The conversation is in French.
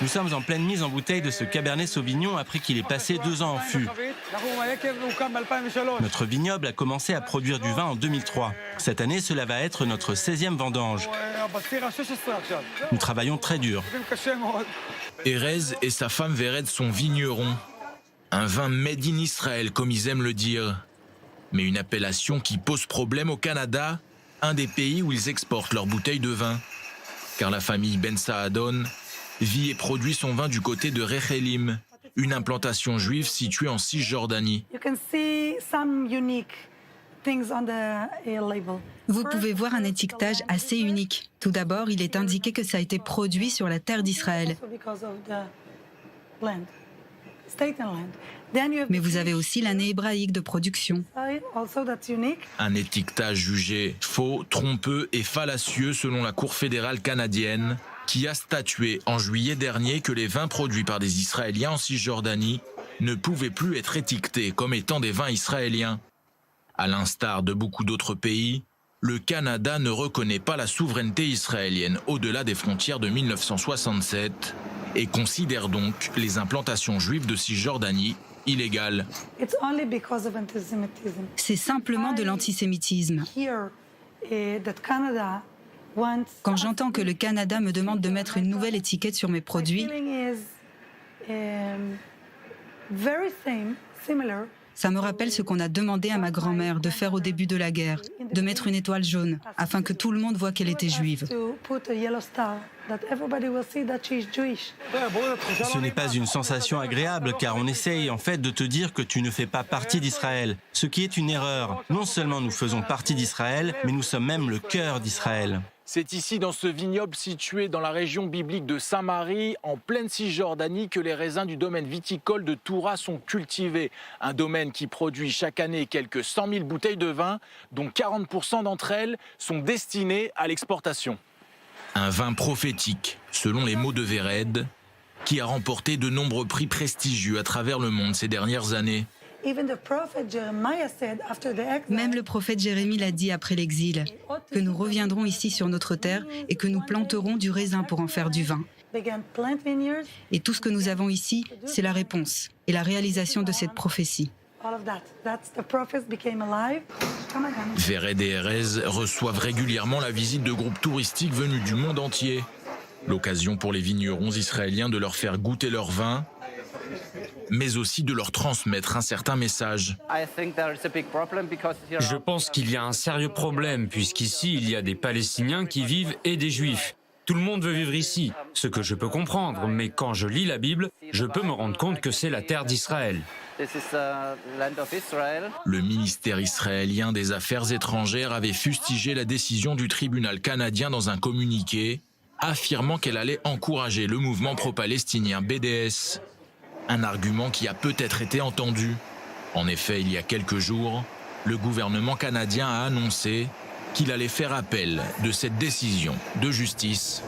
Nous sommes en pleine mise en bouteille de ce Cabernet Sauvignon après qu'il ait passé 2 ans en fût. Notre vignoble a commencé à produire du vin en 2003. Cette année, cela va être notre 16e vendange. Nous travaillons très dur. Erez et sa femme Vered sont vignerons. Un vin made in Israël, comme ils aiment le dire. Mais une appellation qui pose problème au Canada, un des pays où ils exportent leurs bouteilles de vin. Car la famille Ben Saadon vit et produit son vin du côté de Rechelim, une implantation juive située en Cisjordanie. Vous pouvez voir un étiquetage assez unique. Tout d'abord, il est indiqué que ça a été produit sur la terre d'Israël. Mais vous avez aussi l'année hébraïque de production. Un étiquetage jugé faux, trompeux et fallacieux selon la Cour fédérale canadienne, qui a statué en juillet dernier que les vins produits par des Israéliens en Cisjordanie ne pouvaient plus être étiquetés comme étant des vins israéliens. À l'instar de beaucoup d'autres pays, le Canada ne reconnaît pas la souveraineté israélienne au-delà des frontières de 1967 et considère donc les implantations juives de Cisjordanie illégales. C'est simplement de l'antisémitisme. Quand j'entends que le Canada me demande de mettre une nouvelle étiquette sur mes produits, ça me rappelle ce qu'on a demandé à ma grand-mère de faire au début de la guerre, de mettre une étoile jaune, afin que tout le monde voit qu'elle était juive. Ce n'est pas une sensation agréable car on essaye en fait de te dire que tu ne fais pas partie d'Israël, ce qui est une erreur. Non seulement nous faisons partie d'Israël, mais nous sommes même le cœur d'Israël. C'est ici, dans ce vignoble situé dans la région biblique de Saint-Marie, en pleine Cisjordanie, que les raisins du domaine viticole de Toura sont cultivés. Un domaine qui produit chaque année quelques 100 000 bouteilles de vin, dont 40% d'entre elles sont destinées à l'exportation. Un vin prophétique, selon les mots de Vered, qui a remporté de nombreux prix prestigieux à travers le monde ces dernières années. Même le prophète Jérémie l'a dit après l'exil, que nous reviendrons ici sur notre terre et que nous planterons du raisin pour en faire du vin. Et tout ce que nous avons ici, c'est la réponse et la réalisation de cette prophétie. Vered et Erez reçoivent régulièrement la visite de groupes touristiques venus du monde entier. L'occasion pour les vignerons israéliens de leur faire goûter leur vin, mais aussi de leur transmettre un certain message. Je pense qu'il y a un sérieux problème, puisqu'ici, il y a des Palestiniens qui vivent et des Juifs. Tout le monde veut vivre ici, ce que je peux comprendre, mais quand je lis la Bible, je peux me rendre compte que c'est la terre d'Israël. Le ministère israélien des Affaires étrangères avait fustigé la décision du tribunal canadien dans un communiqué, affirmant qu'elle allait encourager le mouvement pro-palestinien BDS. Un argument qui a peut-être été entendu. En effet, il y a quelques jours, le gouvernement canadien a annoncé qu'il allait faire appel de cette décision de justice.